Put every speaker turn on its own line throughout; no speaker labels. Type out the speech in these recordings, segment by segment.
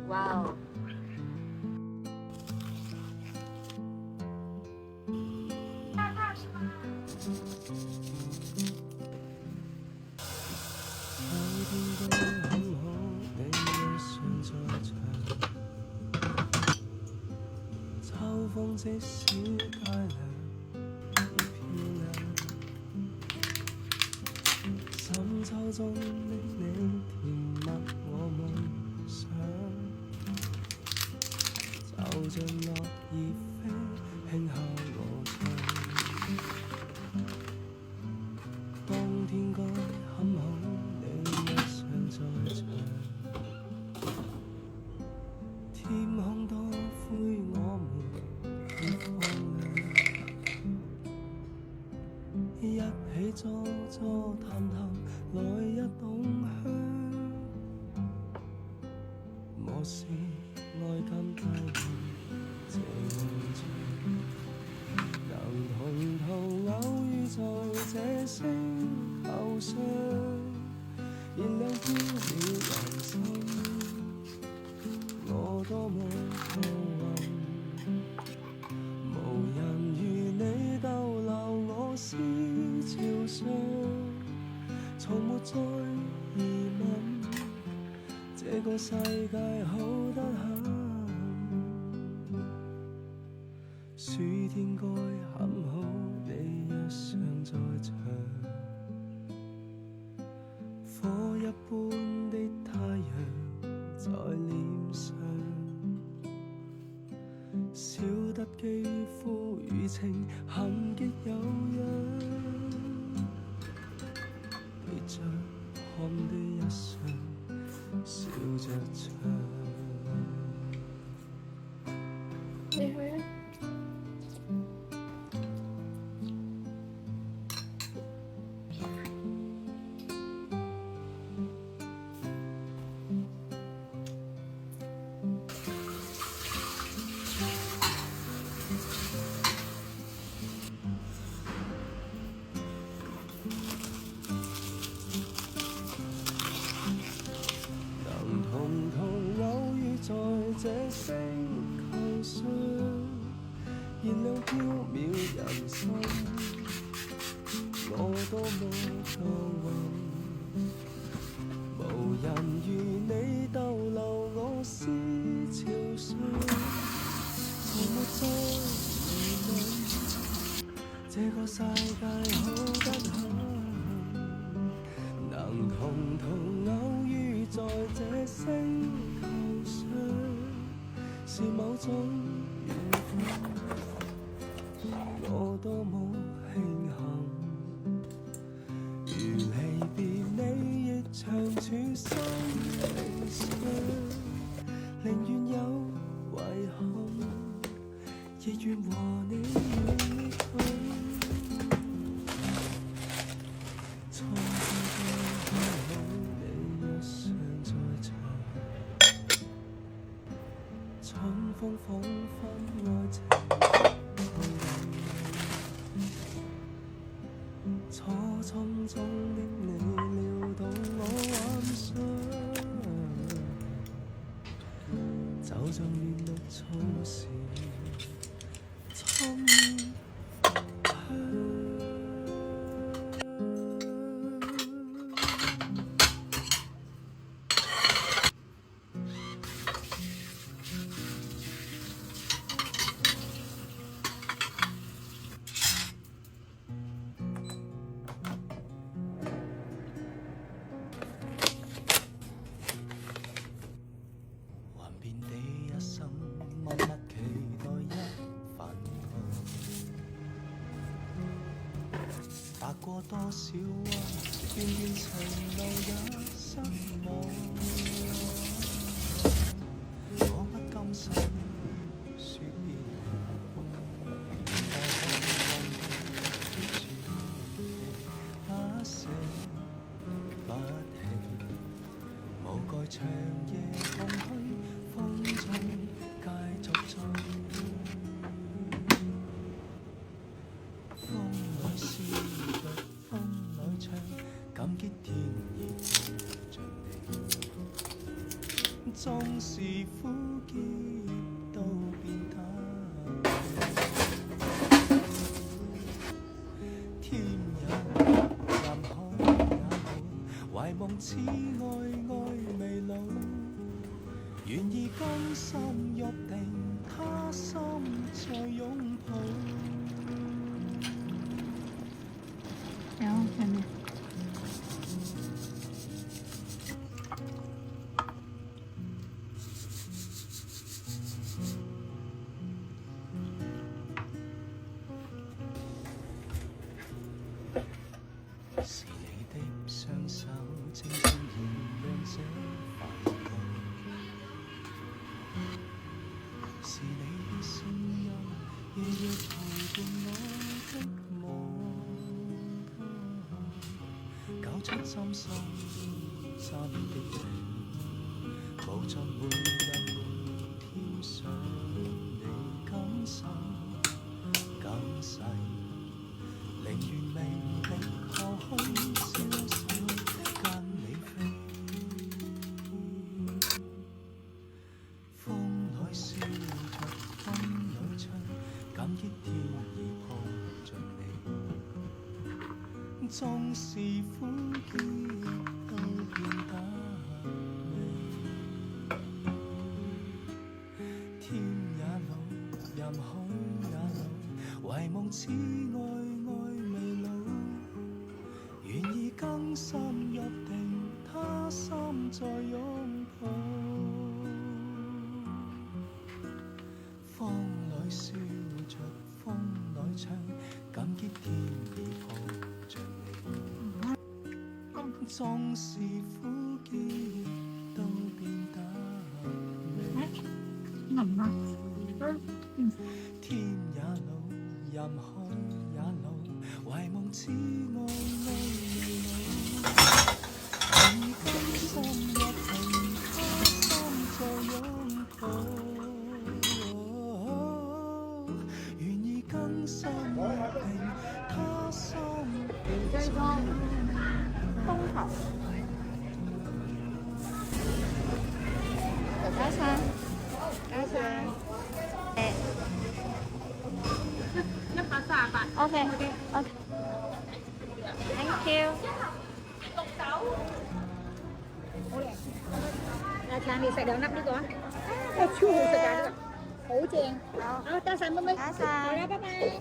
Wow. 縱是苦澀都變得天也藍，海也老，懷夢似愛未老，願意甘心約定，他心再擁抱。
然後下面。
是你的雙手輕輕燃亮這煩惱，是你的聲音夜夜陪伴我的夢，搞出針心差別的你，無盡每日添上你感受感細。寧願命力破虛瀟灑跟你飛，風裏笑着風裏唱，感激天意抱着你，縱是苦澀都變得美。天也老，任海也老，懷夢似愛未老，願意更深約定，他心再擁抱。風裏笑着風裏唱，感激天意抱着你，縱是苦澀都變得美。天也老，任海也老，懷夢似愛未老，願意甘心約定，他心再擁抱。願意更深約定，他心再擁抱。
風頭。加餐，加餐。138。OK。Thank you。Là
trà mì sợi đậu nắp đi con. Ôi chua sợi đậu nắp. Hổ chèn. Ta xài mới.
Đã xài.
Rồi đó, bye bye.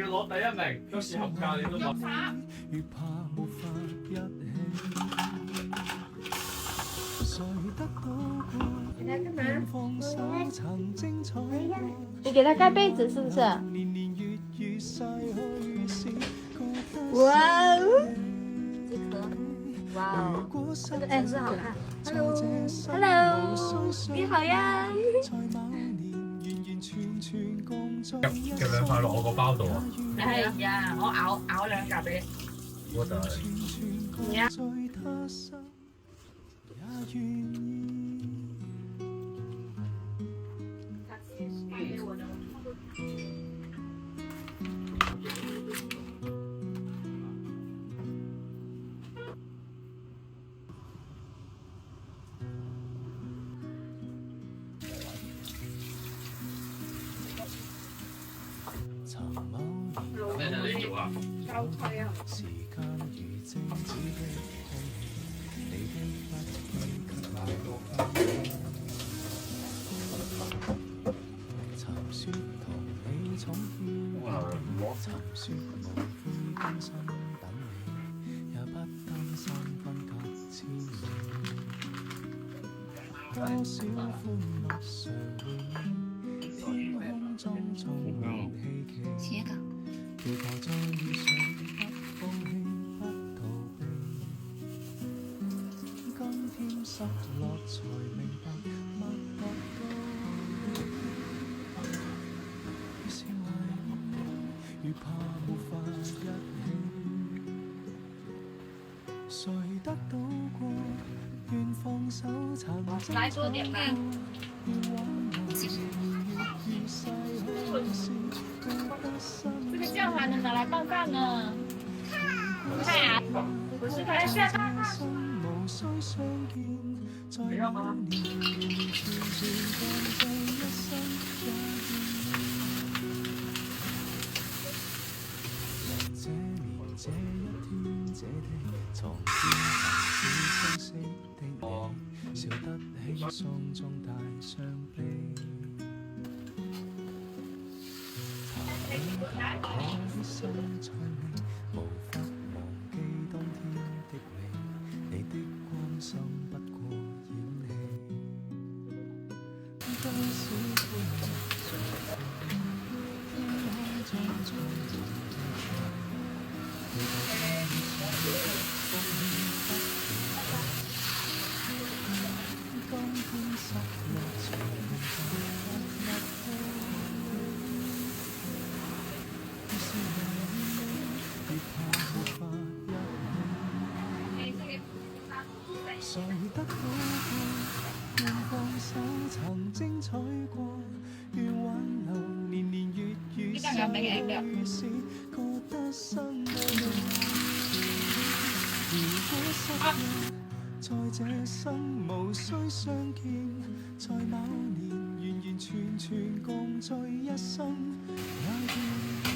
要攞第一名，有時合格你都攞。
越怕無法一起，誰得到過願放手曾精彩過。
你给他盖被子是不是？
年年月月逝去時，覺得
哇哦！
这颗，哇
如
哦，
果失
这个颜色好看。
在這生
Hello，
無需
你好呀。
在某年完完全全共聚一
夾兩塊落我個包度啊！
係呀，我咬兩夾俾你。
我就係。
全全共聚他生也願意。曾某年
咩你做啊？
交替啊！
時間如靜止的空氣，你的不記給我分享。曾說同你闖天，曾說無悔甘心等你，也不擔心分隔千里。多少歡樂常會，天空中充滿希冀。
寫噶。
期待再遇上，不放棄，不逃避。今天失落才明白，默默到越是懷念，越怕無法一起。誰得到過，願放手曾經
來多點吧。这个酱还能拿来拌饭呢。看呀，不是它是拌饭。不要吗？
這年這一天這地，床邊還是相識的你，笑得輕鬆中帶傷悲。我心在你，無法忘記當天的你，你的關心不過演戲，多少歡樂常伴，天空中充滿希冀，期待再遇上，不放棄不逃避，今天失落才明白，默默越怕無法一起，誰得到過，願放手曾精彩過，願挽留年年月月逝去時，覺得生無用。如果失約，在這生無需相見，在某年完完全全共聚一生，也願意。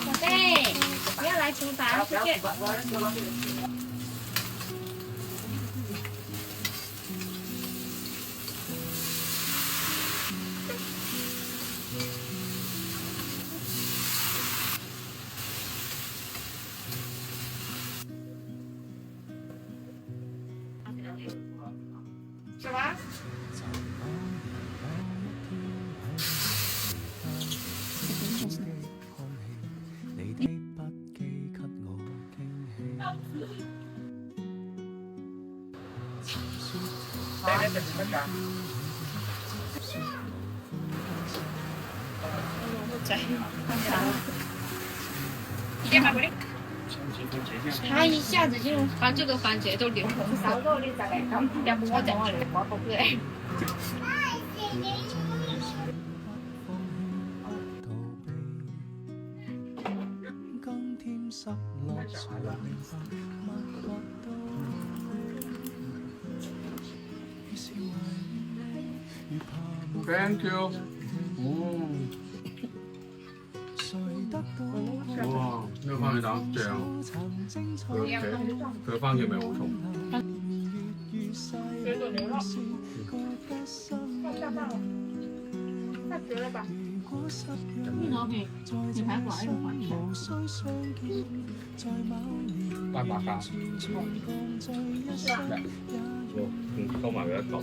宝贝，不要来厨房，出去。什么？
你的不記給我驚喜。
他一下子就把这个番茄都流红烧肉你咋来搞？要不我再往里放不对。
今天失落才明白，默默到越是懷念，越怕無法
Thank you。
誰得到過，
哇！呢個番茄蛋正，
曾精彩
佢番茄味好重。
水煮牛肉。
覺得生
太绝了吧！
你
攞嘅，你排骨喺度揾嘅。
斑馬蝦，
是啊。
我收埋佢一嚿。